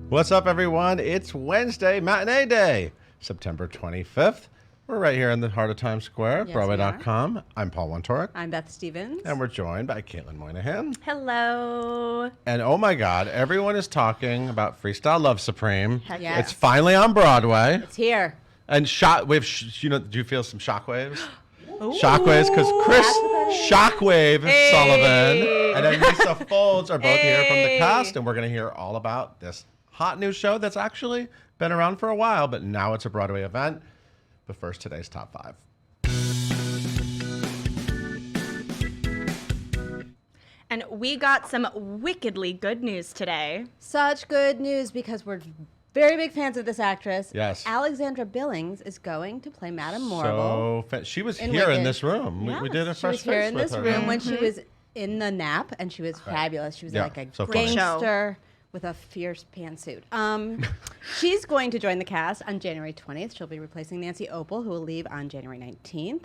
What's up, everyone? It's Wednesday, matinee day, September 25th. We're right here in the heart of Times Square, Yes, Broadway.com. I'm Paul Wontorek. I'm Beth Stevens. And we're joined by Caitlin Moynihan. Hello. And oh my God, everyone is talking about Freestyle Love Supreme. Heck yeah. It's finally on Broadway. It's here. And do you feel some shockwaves? Shockwaves, because Chris Shockwave Sullivan and Aneesa Folds are both here from the cast, and we're going to hear all about this hot new show that's actually been around for a while, but now it's a Broadway event. But first, today's top 5. And we got some wickedly good news today. Such good news because we're very big fans of this actress. Yes. Alexandra Billings is going to play Madame Morrible. She was in here in Wicked. this room. Yes. We did a She fresh was here face in with this her. room when she was in the nap, and she was fabulous. She was Yeah, like a so funny. gangster with a fierce pantsuit. She's going to join the cast on January 20th. She'll be replacing Nancy Opel, who will leave on January 19th.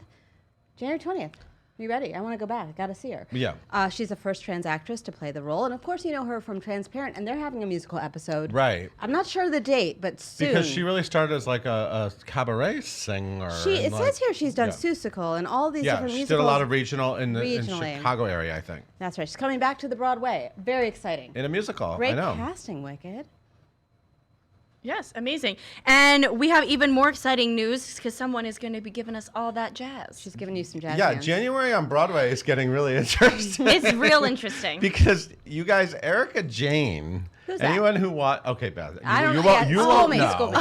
January 20th. Are you ready? I want to go back. I got to see her. Yeah. She's the first trans actress to play the role. And of course, you know her from Transparent, and they're having a musical episode. Right. I'm not sure the date, but soon. Because she really started as like a cabaret singer. It says here she's done Seussical and all these different she musicals. did a lot of regional in the Regionally. Chicago area, I think. That's right. She's coming back to the Broadway. Very exciting. In a musical, Great I know. casting, Wicked. Yes, amazing. And we have even more exciting news because someone is going to be giving us all that jazz. She's giving you some jazz Yeah, hands. January on Broadway is getting really interesting. It's real interesting. Because you guys, Erica Jane. Who's that? Anyone who Okay, Beth. I don't you know. won't, Yeah, you school won't me, know. school me.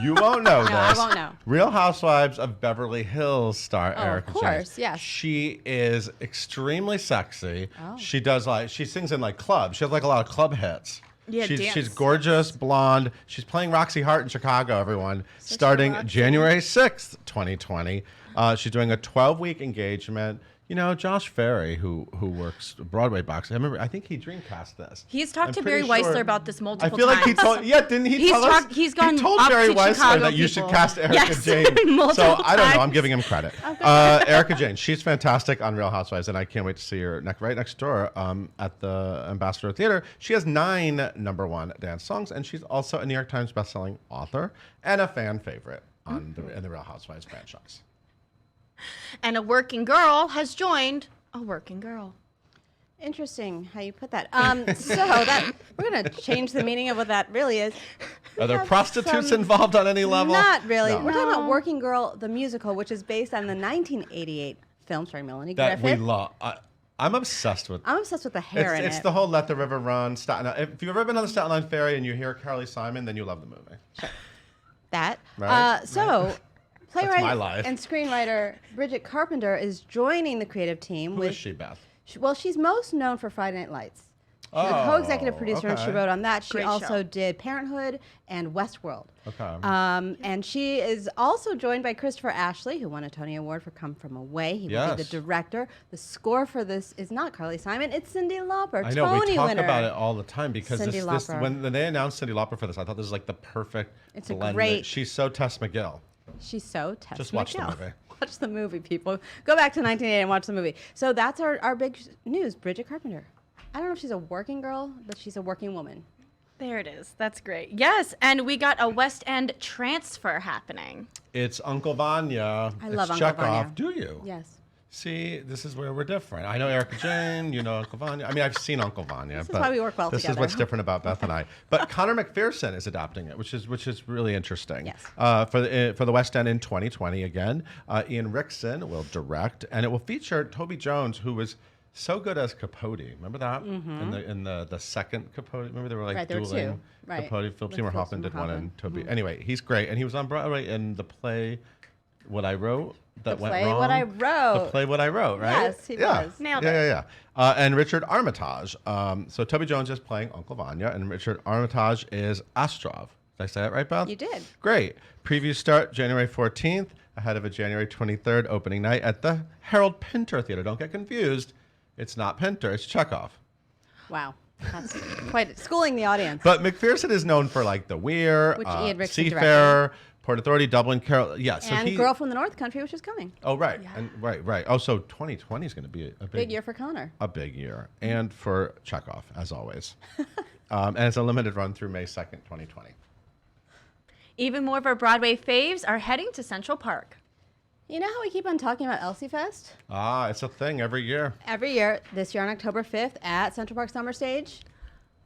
You won't know this. No, I won't know. Real Housewives of Beverly Hills star Oh, of Erica Jane. course, yes. She is extremely sexy. Oh. She sings in like clubs. She has like a lot of club hits. Yeah, she's dance. gorgeous, blonde. She's playing Roxy Hart in Chicago, everyone, starting Roxy. January 6th, 2020. She's doing a 12-week engagement. You know, Josh Ferry, who works Broadway box. I think he dreamcast this. He's talked I'm to Barry pretty sure- Weissler about this multiple I feel like he times. told. Yeah, didn't he He's tell us? he's gone He told up Barry to Weissler Chicago that you should people. cast Erica Yes, Jane. multiple So I don't know. I'm times. giving him credit. Erica Jane, she's fantastic on Real Housewives, and I can't wait to see her right next door at the Ambassador Theater. She has 9 #1 dance songs, and she's also a New York Times bestselling author and a fan favorite in the Real Housewives franchise. And a working girl has joined a working girl. Interesting how you put that. We're going to change the meaning of what that really is. Are there have prostitutes some- involved on any level? Not really. No. We're talking about Working Girl, the musical, which is based on the 1988 film starring Melanie That we Griffith. love. I'm obsessed with. I'm obsessed with the hair in It's it. the whole Let the River Run. If you've ever been on the Staten Island Ferry and you hear Carly Simon, then you love the movie. That. Right, Playwright my life. and screenwriter Bridget Carpenter is joining the creative team. Who is she, Beth? She's most known for Friday Night Lights. She's a Oh, co-executive producer, and she okay. wrote on that. She Great also show. did Parenthood and Westworld. Okay. And she is also joined by Christopher Ashley, who won a Tony Award for Come From Away. He will be Yes. the director. The score for this is not Carly Simon, it's Cyndi Lauper, I know Tony we talk winner. about it all the time because Cyndi Lauper. when they announced Cyndi Lauper for this, I thought this was like the perfect It's a blend. great- She's so Tess McGill. She's so Tess Just watch the McGill. movie. Watch the movie, people. Go back to 1980 and watch the movie. So that's our big news, Bridget Carpenter. I don't know if she's a working girl, but she's a working woman. There it is. That's great. Yes, and we got a West End transfer happening. It's Uncle Vanya. I love it's Uncle Chekhov. Vanya. Do you? Yes. See, this is where we're different. I know Erica Jane, you know Uncle Vanya. I mean, I've seen Uncle Vanya. This is but why we work well This is together. what's different about Beth and I. But Connor McPherson is adopting it, which is really interesting. Yes. For the West End in 2020 again, Ian Rickson will direct, and it will feature Toby Jones, who was so good as Capote. Remember that in the second Capote? Remember they were like Right, there were dueling two. Right. Capote. Philip With Seymour Philip Hoffman Seymour did one, Hoffman. and Toby. Anyway, he's great, and he was on Broadway in the play What I Wrote. That went play wrong. What I Wrote. The play What I Wrote, right? Yes, he yeah. was. Nailed yeah, it. Yeah, yeah. And Richard Armitage. So Toby Jones is playing Uncle Vanya, and Richard Armitage is Ostrov. Did I say that right, Beth? You did. Great. Previews start January 14th, ahead of a January 23rd opening night at the Harold Pinter Theater. Don't get confused. It's not Pinter, it's Chekhov. Wow. That's quite schooling the audience. But McPherson is known for like The Weir, Which Ian Rickson Seafarer, Port Authority, Dublin, Carol. Yeah, so and Girl from the North Country, which is coming. Oh, right. And right. Oh, so 2020 is going to be a Big year for Connor. A big year. And for Chekhov, as always. And it's a limited run through May 2nd, 2020. Even more of our Broadway faves are heading to Central Park. You know how we keep on talking about Elsie Fest? It's a thing every year. Every year, this year on October 5th at Central Park Summer Stage.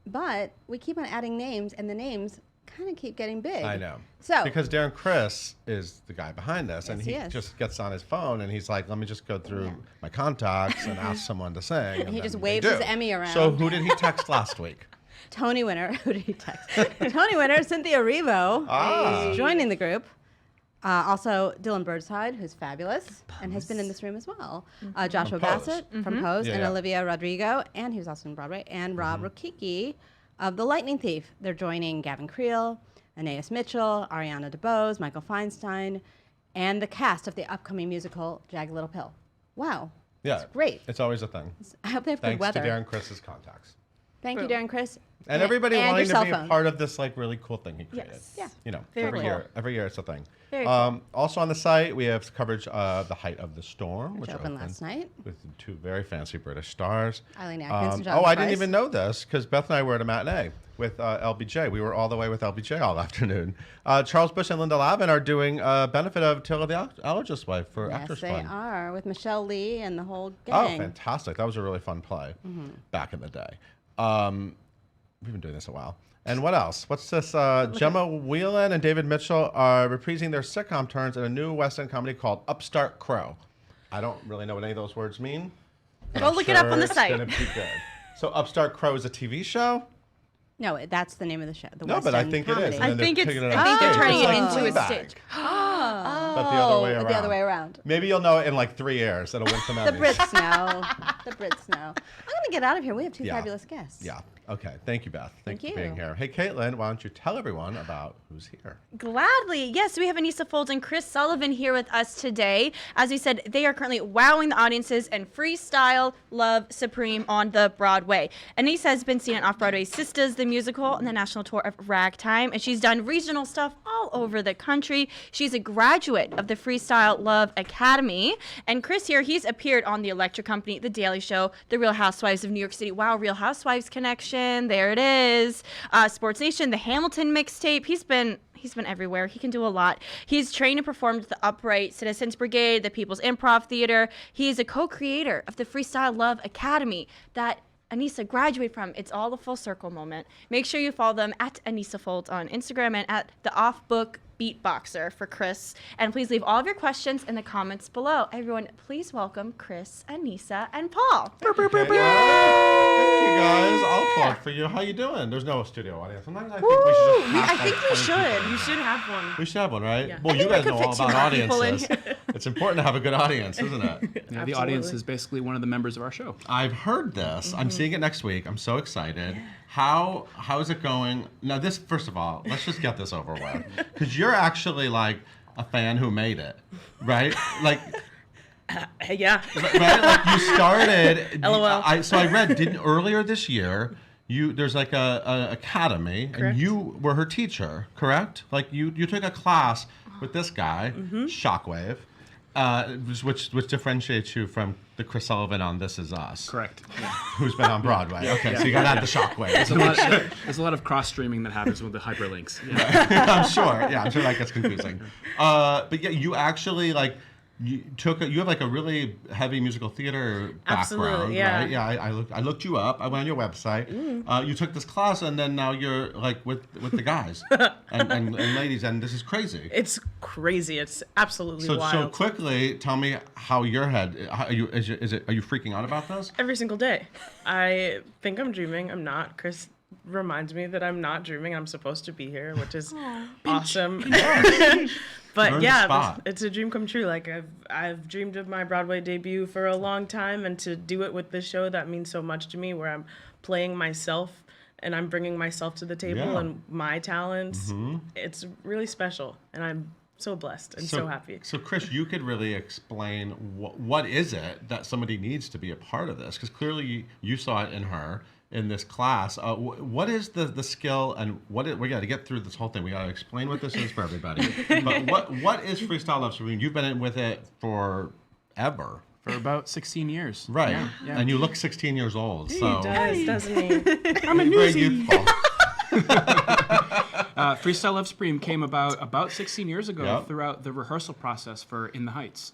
But we keep on adding names, and the names kind of keep getting big. I know. So because Darren Criss is the guy behind this, and Yes, he he is. just gets on his phone and he's like, "Let me just go through my contacts and ask someone to sing." And he just then waves they his do. Emmy around. So who did he text last week? Tony winner, who did he text? Tony winner, Cynthia Erivo is joining the group. Also, Dylan Birdside, who's fabulous and has been in this room as well. Joshua From Pose. Bassett from Pose, Yeah, and yeah. Olivia Rodrigo, and he was also in Broadway, and Rob Rokicki of The Lightning Thief. They're joining Gavin Creel, Aeneas Mitchell, Ariana DeBose, Michael Feinstein, and the cast of the upcoming musical Jagged Little Pill. Wow. Yeah, It's great. It's always a thing. I hope they have Thanks good to weather. Darren Chris's contacts. Thank you, Darren Chris. And everybody and wanting your to cell be a phone. part of this like really cool thing he created. Yes. Yeah. You know, Very every cool. year it's a thing. Very Also on the site we have coverage of The Height of the Storm, Which opened last night. with two very fancy British stars. Eileen Atkins and Jonathan Oh, I didn't Pryce. even know this because Beth and I were at a matinee with LBJ. We were all the way with LBJ all afternoon. Charles Bush and Linda Lavin are doing a benefit of Tale of the Allergist's Wife for Yes, Actors they Fund. are, with Michelle Lee and the whole Oh, gang. fantastic. That was a really fun play back in the day. We've been doing this a while. And what else? What's this? Gemma Whelan and David Mitchell are reprising their sitcom turns in a new West End comedy called Upstart Crow. I don't really know what any of those words mean. but Go I'm look it up on the it's site. gonna be good. So Upstart Crow is a TV show? No, that's the name of the show. The No, West but I End think it comedy. is. I And then think they're it's. picking it I up think they're stage. turning It's it like into a Fleabag, stage. But the other way around. The other way around. Maybe you'll know it in like 3 years. It'll win some The Emmys. Brits know. The Brits know. I'm going to get out of here. We have two Yeah. fabulous guests. Yeah. Okay. Thank you, Beth. Thank you Thank for being you. here. Hey, Caitlin, why don't you tell everyone about who's here? Gladly. Yes, we have Aneesa Folds and Chris Sullivan here with us today. As we said, they are currently wowing the audiences and Freestyle Love Supreme on the Broadway. Aneesa has been seen on Off-Broadway's Sisters, the musical, and the national tour of Ragtime, and she's done regional stuff all over the country. She's a graduate of the Freestyle Love Academy. And Chris here, he's appeared on The Electric Company, The Daily Show, The Real Housewives of New York City. Wow, Real Housewives connection. There it is. Sports Nation, the Hamilton mixtape. He's been everywhere. He can do a lot. He's trained and performed with the Upright Citizens Brigade, the People's Improv Theater. He is a co-creator of the Freestyle Love Academy that Aneesa graduated from. It's all a full circle moment. Make sure you follow them at Aneesa Folds on Instagram and at the Off Book Beatboxer for Chris. And please leave all of your questions in the comments below. Everyone, please welcome Chris, Aneesa, and Paul. Thank you, guys. I'll plug for you. How you doing? There's no studio audience. Sometimes I think we should just have I think like we 20 should. people. You should have one. We should have one, right? Yeah. Well, I you think we guys could know fit all 2 about more people in audiences. It's important to have a good audience, isn't it? Yeah, the audience is basically one of the members of our show. I've heard this. I'm seeing it next week. I'm so excited. How is it going? Now, this, first of all, let's just get this over with. Because you're actually like a fan who made it, right? Like, Yeah. right? Like you started. LOL. So I read earlier this year. There's like a academy, Correct. and you were her teacher, correct? Like you took a class with this guy, Shockwave, which differentiates you from the Chris Sullivan on This Is Us, Correct. Yeah. who's been on Broadway. Okay, so you got to add the Shockwave. There's a lot of cross streaming that happens with the hyperlinks. Yeah. I'm sure. Yeah, I'm sure that gets confusing. But yeah, you actually like. You have like a really heavy musical theater background, Absolutely, yeah. right? Yeah, I looked you up. I went on your website. You took this class, and then now you're like with the guys and ladies, and this is crazy. It's crazy. It's absolutely So wild. quickly, tell me how your head. Are you freaking out about this? Every single day. I think I'm dreaming. I'm not. Chris reminds me that I'm not dreaming. I'm supposed to be here, which is awesome. But Earn the yeah, spot. it's a dream come true. Like I've dreamed of my Broadway debut for a long time, and to do it with this show, that means so much to me. Where I'm playing myself and I'm bringing myself to the table Yeah. and my talents. It's really special, and I'm so blessed and so happy. So, Chris, you could really explain what is it that somebody needs to be a part of this? Because clearly you saw it in her in this class. What is the skill, and we got to get through this whole thing. We got to explain what this is for everybody. But what is Freestyle Love Supreme? You've been in with it forever. For about 16 years. Right. Yeah. And you look 16 years old. So He does, doesn't he? I'm a very newsie. youthful. Freestyle Love Supreme came about 16 years ago Yep. throughout the rehearsal process for In the Heights.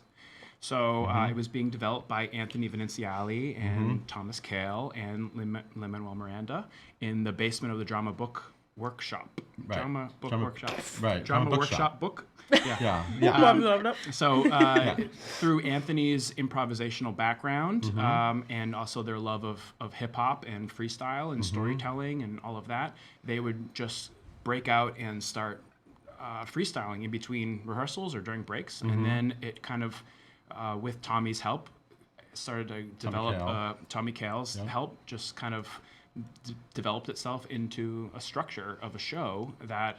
So it was being developed by Anthony Veneziali and Thomas Kail and Lin-Manuel Miranda in the basement of the Drama Book Workshop. Right. Drama Book Drama- Workshop. right. Drama Drama Workshop Book. Yeah. Yeah. So through Anthony's improvisational background and also their love of hip hop and freestyle and storytelling and all of that, they would just break out and start freestyling in between rehearsals or during breaks. And then it kind of, with Tommy's help, started to develop, Tommy Kail's help, just kind of developed itself into a structure of a show that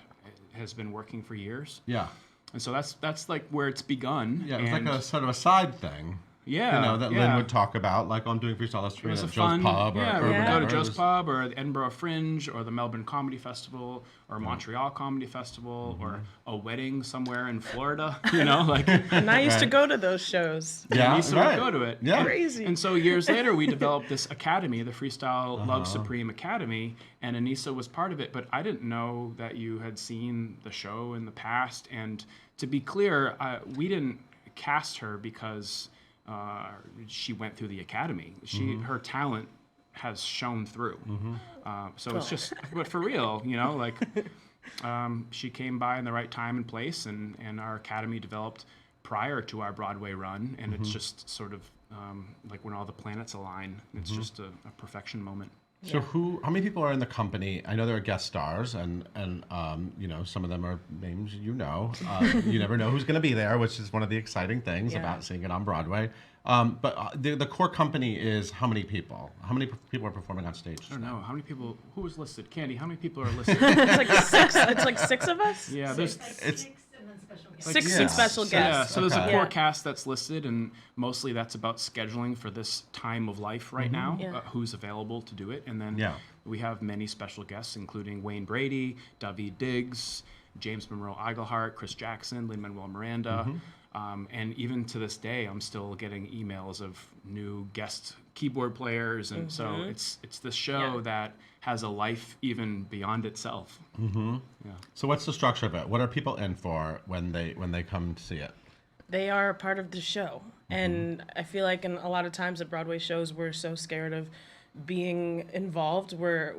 has been working for years. Yeah. And so that's like where it's begun. Yeah, it was like a sort of a side thing. Yeah, You know, that yeah. Lynn would talk about, like on doing Freestyle Love It Supreme was at a Joe's fun, Pub or, yeah, or we would whatever. go to It Joe's was- Pub or the Edinburgh Fringe or the Melbourne Comedy Festival or Montreal Comedy Festival or a wedding somewhere in Florida, you know, like. And I used to Right. go to those shows. Yeah, Aneesa right. would go to it. Yeah. Crazy. And so years later, we developed this academy, the Freestyle Love Supreme Academy, and Aneesa was part of it. But I didn't know that you had seen the show in the past. And to be clear, we didn't cast her because she went through the academy. Her talent has shown through. So it's just, but for real, you know, like she came by in the right time and place, and our academy developed prior to our Broadway run, and it's just sort of like when all the planets align. It's just a perfection moment. So how many people are in the company? I know there are guest stars, and you know, some of them are names you know. You never know who's going to be there, which is one of the exciting things Yeah. about seeing it on Broadway. But the core company is how many people? How many people are performing on stage? I don't know how many people. Who was listed? Candy. How many people are listed? It's like six. It's like six of us. Yeah, there's It's Six Yeah. special So- yeah. guests. So there's a Okay. core Yeah. cast that's listed, and mostly that's about scheduling for this time of life right now. Yeah. Who's available to do it, and then Yeah. we have many special guests, including Wayne Brady, David Diggs, James Monroe Iglehart, Chris Jackson, Lin-Manuel Miranda. And even to this day, I'm still getting emails of new guest keyboard players, and so it's this show Yeah. that has a life even beyond itself. So what's the structure of it? What are people in for when they come to see it? They are part of the show. And I feel like in a lot of times at Broadway shows, we're so scared of being involved. We're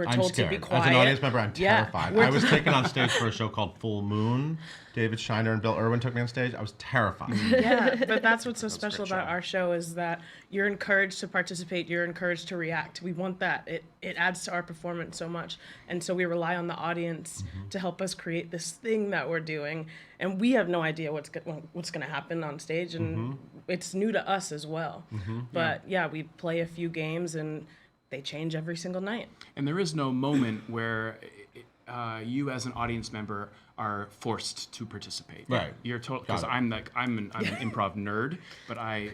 I'm told scared. to be quiet. As an audience member, I'm Yeah. terrified. We're I was taken on stage for a show called Full Moon. David Shiner and Bill Irwin took me on stage. I was terrified. Yeah, but that's what's so special great about show. our show is that you're encouraged to participate, you're encouraged to react. We want that. It adds to our performance so much. And so we rely on the audience to help us create this thing that we're doing. And we have no idea what's going to happen on stage, and it's new to us as well. But yeah, we play a few games and they change every single night. And there is no moment where you as an audience member are forced to participate. Right. You're told, because Got it. I'm an improv nerd, but I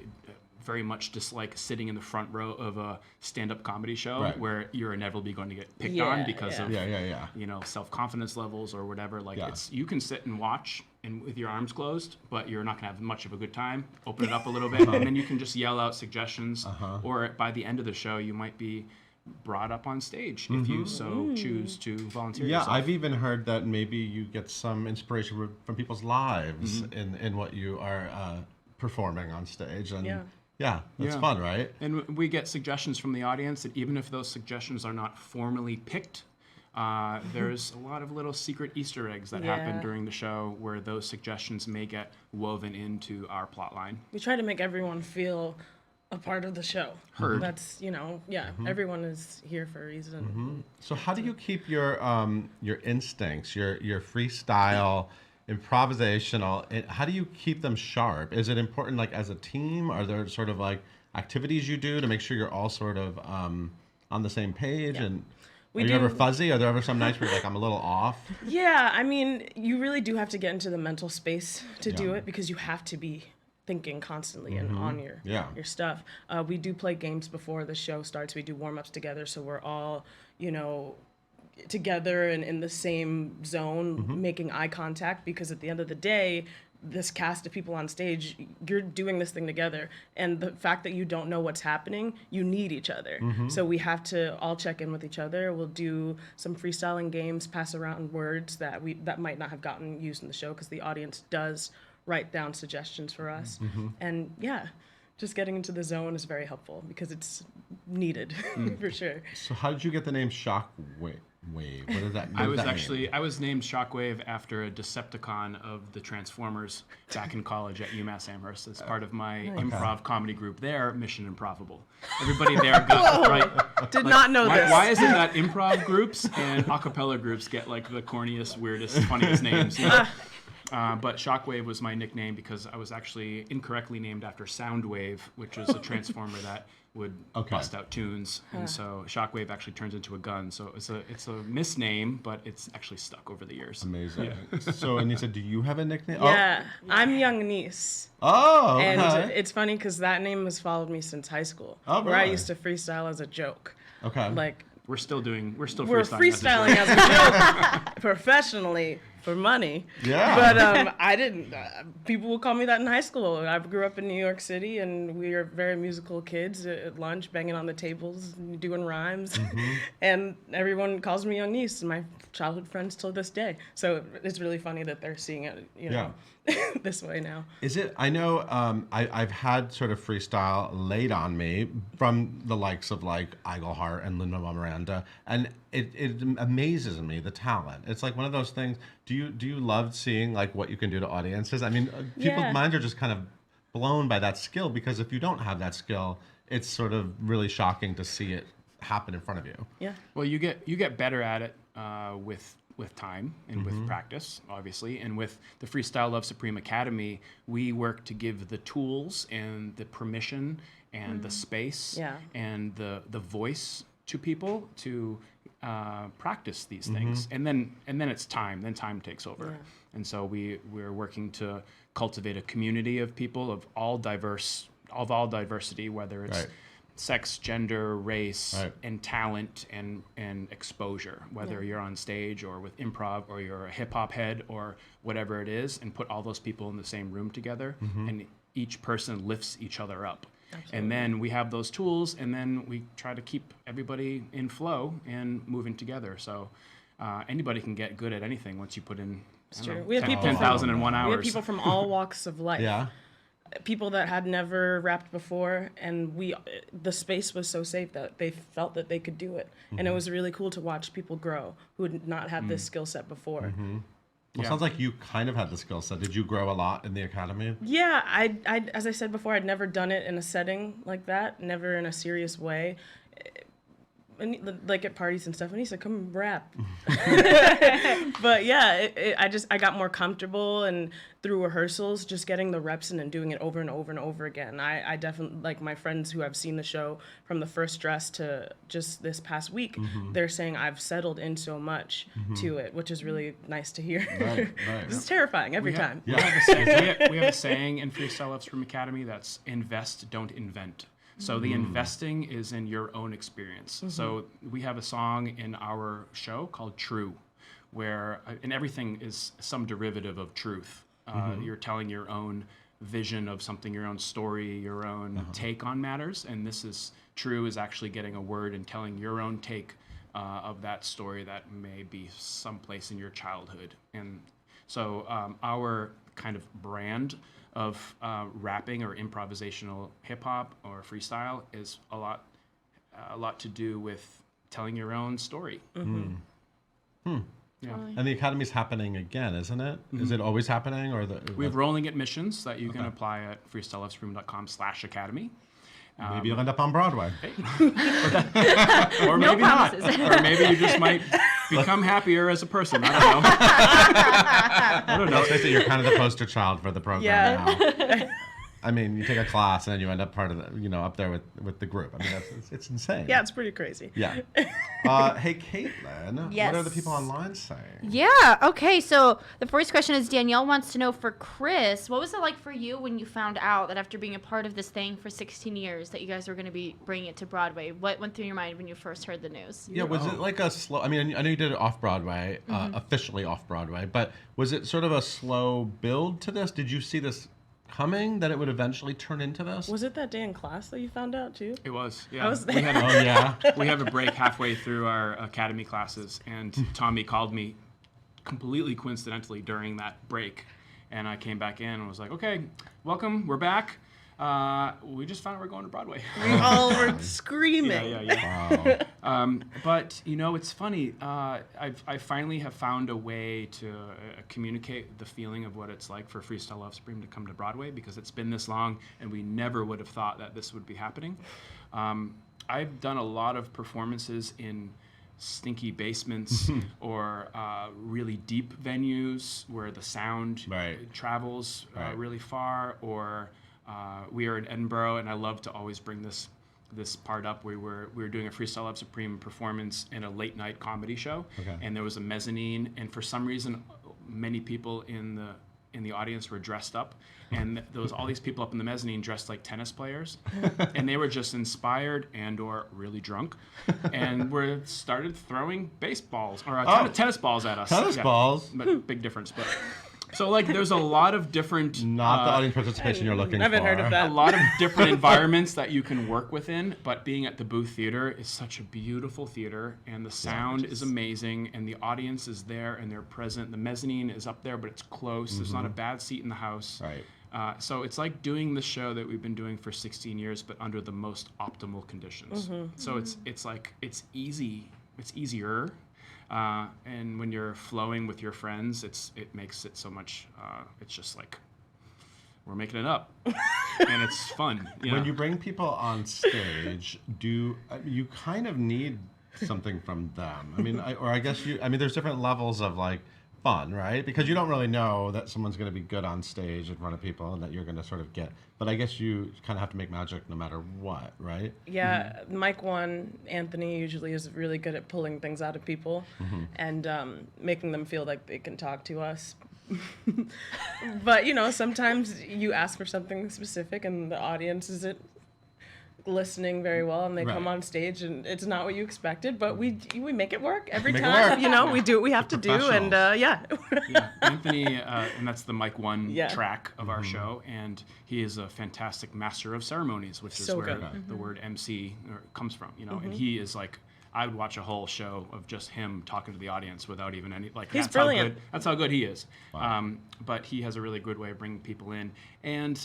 very much dislike sitting in the front row of a stand-up comedy show Right. where you're inevitably going to get picked Yeah, on because yeah. of Yeah. you know, self-confidence levels or whatever. Like Yeah. you can sit and watch and with your arms closed, but you're not gonna have much of a good time. Open it up a little bit, and then you can just yell out suggestions. Or by the end of the show, you might be brought up on stage if you so choose to volunteer Yeah, yourself. I've even heard that maybe you get some inspiration from people's lives in what you are performing on stage, and yeah, that's Yeah. fun, right? And we get suggestions from the audience, and even if those suggestions are not formally picked, there's a lot of little secret Easter eggs that happen Yeah. during the show where those suggestions may get woven into our plot line. We try to make everyone feel a part of the show. Heard. That's, everyone is here for a reason. So how do you keep your instincts, your freestyle, improvisational? How do you keep them sharp? Is it important, like as a team? Are there sort of like activities you do to make sure you're all sort of on the same page? And We are you ever do- fuzzy? Are there ever some nights where you're like, I'm a little off? Yeah, I mean, you really do have to get into the mental space to do Yeah. it because you have to be thinking constantly and on your Yeah. your stuff. We do play games before the show starts. We do warm-ups together, so we're all, together and in the same zone, making eye contact, because at the end of the day, this cast of people on stage, you're doing this thing together. And the fact that you don't know what's happening, you need each other. So we have to all check in with each other. We'll do some freestyling games, pass around words that might not have gotten used in the show because the audience does write down suggestions for us. And yeah, just getting into the zone is very helpful because it's needed for sure. So how did you get the name Shockwave? What does that mean? I was named Shockwave after a Decepticon of the Transformers back in college at UMass Amherst as part of my improv comedy group there, Mission Improbable. Everybody there got right. Did not know this. Why is it that improv groups and a cappella groups get like the corniest, weirdest, funniest names? You know? But Shockwave was my nickname because I was actually incorrectly named after Soundwave, which was a transformer that would bust out tunes, and so Shockwave actually turns into a gun. So it's a misname, but it's actually stuck over the years. Amazing. So Aneesa, do you have a nickname? Yeah, I'm Young Aneesa. Oh, okay. And it's funny because that name has followed me since high school, where I really? used to freestyle as a joke. Okay. Like We're freestyling as a joke professionally for money. Yeah. But I didn't. People would call me that in high school. I grew up in New York City, and we are very musical kids at lunch, banging on the tables, doing rhymes. And everyone calls me Young Niece, and my childhood friends till this day. So it's really funny that they're seeing it, this way now. Is it? I know I've had sort of freestyle laid on me from the likes of like Iglehart and Lin-Manuel Miranda, and it amazes me, the talent. It's like one of those things. Do you love seeing like what you can do to audiences? I mean, people's minds are just kind of blown by that skill, because if you don't have that skill, it's sort of really shocking to see it happen in front of you. Yeah. Well, you get better at it with time and with practice, obviously. And with the Freestyle Love Supreme Academy, we work to give the tools and the permission and the space and the voice to people to practice these things. And then it's time. Then time takes over. Yeah. And so we're working to cultivate a community of people of all diversity, whether it's sex, gender, race, and talent and exposure, whether you're on stage or with improv or you're a hip hop head or whatever it is, and put all those people in the same room together, and each person lifts each other up. Absolutely. And then we have those tools, and then we try to keep everybody in flow and moving together. So anybody can get good at anything once you put in 10,001 hours. We have people from all walks of life. Yeah. People that had never rapped before, and the space was so safe that they felt that they could do it. And it was really cool to watch people grow who had not had this skill set before. Well, it sounds like you kind of had the skill set. Did you grow a lot in the academy? Yeah, I as I said before, I'd never done it in a setting like that, never in a serious way. And, like at parties and stuff, and he said, "Come rap." But yeah, I got more comfortable, and through rehearsals, just getting the reps in and doing it over and over and over again. I definitely, like my friends who have seen the show from the first dress to just this past week, they're saying I've settled in so much to it, which is really nice to hear. Right. It's terrifying every time. We have a saying in Freestyle Love Supreme Academy that's invest, don't invent. So the investing is in your own experience. So we have a song in our show called True, where, and everything is some derivative of truth. You're telling your own vision of something, your own story, your own take on matters. And this is True is actually getting a word and telling your own take of that story that may be someplace in your childhood. And so our kind of brand of rapping or improvisational hip hop or freestyle is a lot to do with telling your own story. Yeah. And the academy's happening again, isn't it? Is it always happening, or we have rolling admissions that you can apply at freestylelovesupreme.com/academy. Maybe you'll end up on Broadway. Or maybe not. Or maybe you just might become happier as a person. I don't know. Let's face it, you're kind of the poster child for the program now. I mean, you take a class and then you end up part of the, up there with the group. I mean, it's insane. Yeah, it's pretty crazy. Yeah. Hey, Caitlin. Yes. What are the people online saying? Yeah. Okay. So the first question is Danielle wants to know for Chris, what was it like for you when you found out that after being a part of this thing for 16 years that you guys were going to be bringing it to Broadway? What went through your mind when you first heard the news? Yeah, was it like a slow? I mean, I know you did it off Broadway, officially off Broadway, but was it sort of a slow build to this? Did you see this coming, that it would eventually turn into this? Was it that day in class that you found out too? It was, yeah. I was there. We had Oh yeah. we have a break halfway through our academy classes, and Tommy called me completely coincidentally during that break, and I came back in and was like, "Okay, welcome, we're back. We just found out we're going to Broadway." We all were screaming. Yeah. Wow. But it's funny. I finally have found a way to communicate the feeling of what it's like for Freestyle Love Supreme to come to Broadway, because it's been this long, and we never would have thought that this would be happening. I've done a lot of performances in stinky basements or really deep venues where the sound travels really far, or we are in Edinburgh, and I love to always bring this part up. We were doing a Freestyle Love Supreme performance in a late night comedy show, and there was a mezzanine, and for some reason many people in the audience were dressed up, and there was all these people up in the mezzanine dressed like tennis players, and they were just inspired and or really drunk, and started throwing baseballs or tennis balls at us. Tennis balls? But big difference. But so there's a lot of different Not the audience participation you're looking for. I haven't heard of that. a lot of different environments that you can work within, but being at the Booth Theater is such a beautiful theater, and the sound is amazing, and the audience is there and they're present. The mezzanine is up there, but it's close. There's not a bad seat in the house. Right. So it's like doing the show that we've been doing for 16 years, but under the most optimal conditions. So it's easy. It's easier. And when you're flowing with your friends, it makes it so much. It's just like we're making it up, and it's fun. When you bring people on stage, do you kind of need something from them? I mean, I guess there's different levels of fun, right? Because you don't really know that someone's going to be good on stage in front of people and that you're going to sort of get. But I guess you kind of have to make magic no matter what, right? Yeah, Mike one, Anthony usually is really good at pulling things out of people and making them feel like they can talk to us. But, sometimes you ask for something specific and the audience isn't listening very well, and they come on stage and it's not what you expected, but we make it work every time. We do what we have to do, and Yeah, Anthony, and that's the Mike One track of our show, and he is a fantastic master of ceremonies, which is where the word MC comes from, and he is I would watch a whole show of just him talking to the audience without even any He's brilliant. That's how good he is. Wow. But he has a really good way of bringing people in, and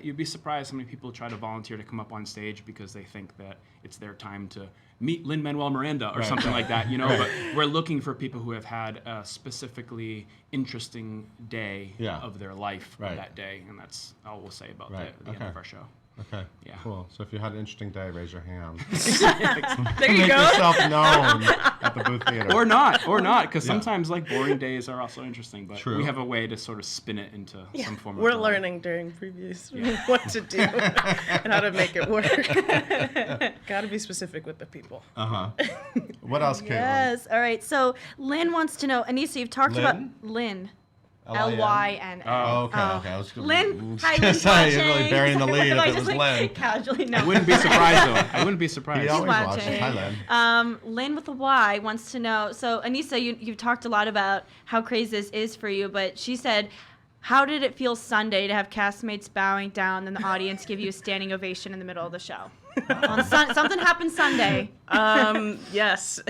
you'd be surprised how many people try to volunteer to come up on stage because they think that it's their time to meet Lin-Manuel Miranda or something like that, But we're looking for people who have had a specifically interesting day of their life that day, and that's all we'll say about the end of our show. Okay. Yeah. Cool. So if you had an interesting day, raise your hand. There you Make go. yourself known at the Booth Theater. Or not, because sometimes boring days are also interesting, but we have a way to sort of spin it into some form of We're drama. learning during previews what to do and how to make it work. Got to be specific with the people. What else, Caitlin? Yes. All right. So Lynn wants to know, Aneesa, you've talked about Lynn. L-Y-N-N. Oh, okay. I was Lynn, hi, gonna Lynn's say, you're really watching. burying the lead if it was Lynn. Casually, no. I wouldn't be surprised, though. I wouldn't be surprised. He always watches. watching. Hi, Lynn. Lynn with a Y wants to know. So, Aneesa, you've talked a lot about how crazy this is for you, but she said, how did it feel Sunday to have castmates bowing down and the audience give you a standing ovation in the middle of the show? Something happened Sunday. Yes.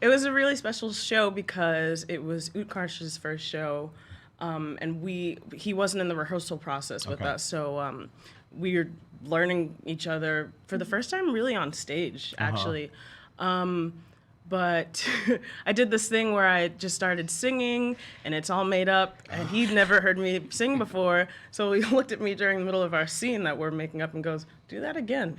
It was a really special show because it was Utkarsh's first show, and he wasn't in the rehearsal process with us, so we were learning each other for the first time really on stage, actually. But I did this thing where I just started singing, and it's all made up, and he'd never heard me sing before, so he looked at me during the middle of our scene that we're making up and goes, do that again.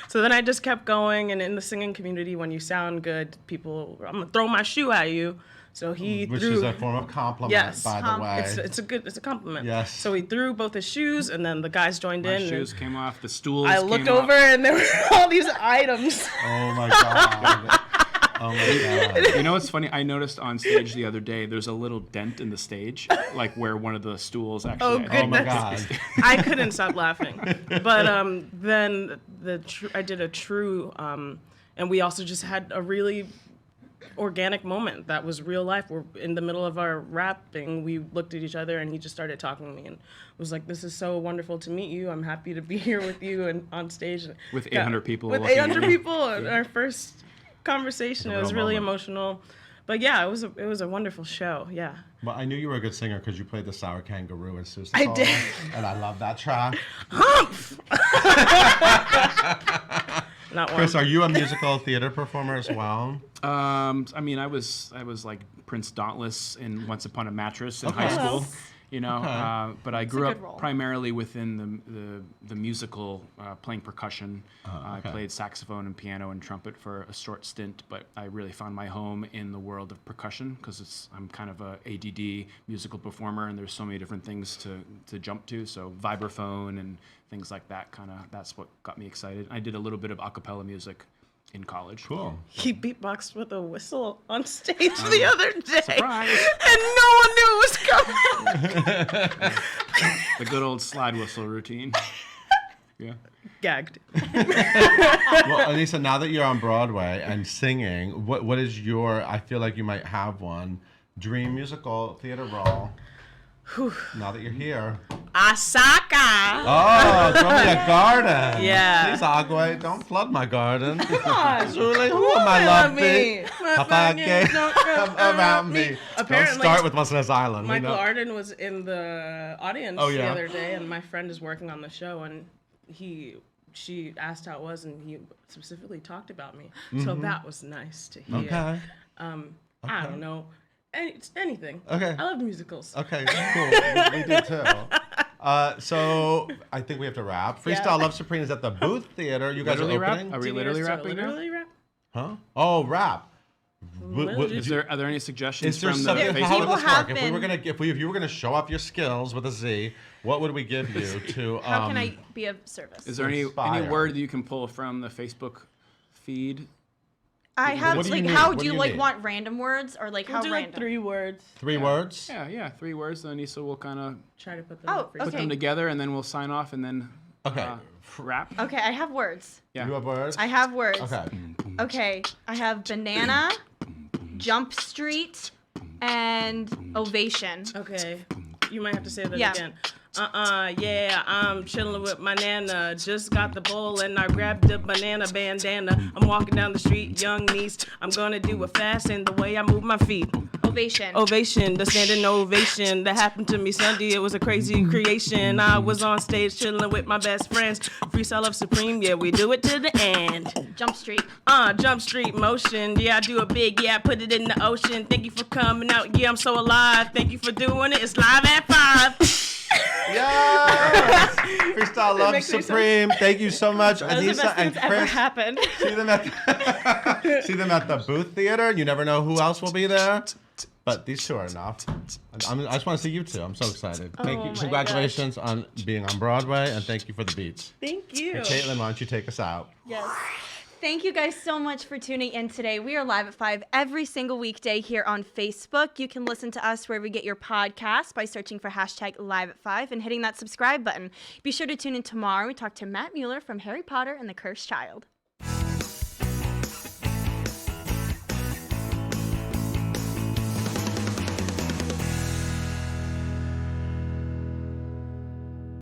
So then I just kept going, and in the singing community, when you sound good, people, I'm gonna throw my shoe at you. So Which is a form of compliment, Yes. by the way. It's a compliment. Yes. So he threw both his shoes, and then the guys joined My in. and shoes came off. The stools. I looked came over, off. and there were all these items. Oh my god. Oh my god. You know what's funny? I noticed on stage the other day, there's a little dent in the stage, like where one of the stools actually. Oh my god. I couldn't stop laughing. But then I did a true, and we also just had a really organic moment that was real life. We're in the middle of our rapping. We looked at each other, and he just started talking to me and was like, "This is so wonderful to meet you. I'm happy to be here with you and on stage." And With 800 people With looking at 800 you. people, our first conversation. A It was real really moment. emotional. But yeah, it was a wonderful show. Yeah. Well, I knew you were a good singer because you played the Sour Kangaroo in Susan I Sullivan, did. and I love that track. Not one. Chris, are you a musical theater performer as well? I mean, I was like Prince Dauntless in Once Upon a Mattress in high Okay. school, you know. But I grew good up role. primarily within the musical, playing percussion. I okay. played saxophone and piano and trumpet for a short stint, but I really found my home in the world of percussion because I'm kind of a ADD musical performer, and there's so many different things to jump to. So vibraphone and things like that, that's what got me excited. I did a little bit of a cappella music in college. Cool. He beatboxed with a whistle on stage the other day. Surprise. And no one knew it was coming. The good old slide whistle routine. Yeah. Gagged. Well, Aneesa, now that you're on Broadway and singing, what is your, I feel like you might have one, dream musical theater role? Now that you're here. Asaka. Oh, throw me a garden. Yeah. Please, Agua, don't flood my garden. Come on. Julie, who Come am I on, love me. thee? Papage, come around me. Don't Apparently, start with Muscles Island. we Michael know. Arden was in the audience Oh, the yeah? other day, and my friend is working on the show, and she asked how it was, and he specifically talked about me. So that was nice to hear. Okay. I don't know. Anything. Okay. I love musicals. Okay, cool. we do too. So I think we have to wrap. Freestyle Love Supreme is at the Booth Theater. You guys Literally are rap? opening? Are we Do you need literally us to rapping now? literally rap? Huh? Oh, rap. Are there any suggestions Is there from the something? Facebook? How would this have work? If been- you were gonna show off your skills with a Z, what would we give you to? How can I be of service? Is there any Inspire. word that you can pull from the Facebook feed? I have What do you like need? how What do do you you like need? want random words or like We'll how do random? like 3 words. 3 words? Yeah, 3 words. Then Aneesa will kind of Try to put them Oh, in freestyle. put okay. them together, and then we'll sign off, and then Okay. rap. Okay, I have words. Yeah. You have words? I have words. Okay. Okay, I have banana, jump street, and ovation. Okay. You might have to say that Yeah. again. Yeah, I'm chilling with my nana. Just got the bowl and I grabbed the banana bandana. I'm walking down the street, young niece. I'm gonna do it fast in the way I move my feet. Ovation. Ovation, the standing ovation that happened to me Sunday. It was a crazy creation. I was on stage chilling with my best friends. Freestyle Love Supreme, yeah, we do it to the end. Jump street. Jump street motion. Yeah, I do it big. Yeah, I put it in the ocean. Thank you for coming out. Yeah, I'm so alive. Thank you for doing it. It's live at 5. Yes! Freestyle Love makes me so- Supreme. Thank you so much, That was the Aneesa best thing and that's ever Chris. happened. See them at the Booth Theater. You never know who else will be there. But these two are enough. I just want to see you two. I'm so excited. Thank you. my Congratulations on being on Broadway, and thank you for the beats. Thank you. Caitlin, why don't you take us out? Yes. Thank you guys so much for tuning in today. We are live at 5 every single weekday here on Facebook. You can listen to us wherever you get your podcasts by searching for #live at 5 and hitting that subscribe button. Be sure to tune in tomorrow. We talk to Matt Mueller from Harry Potter and the Cursed Child.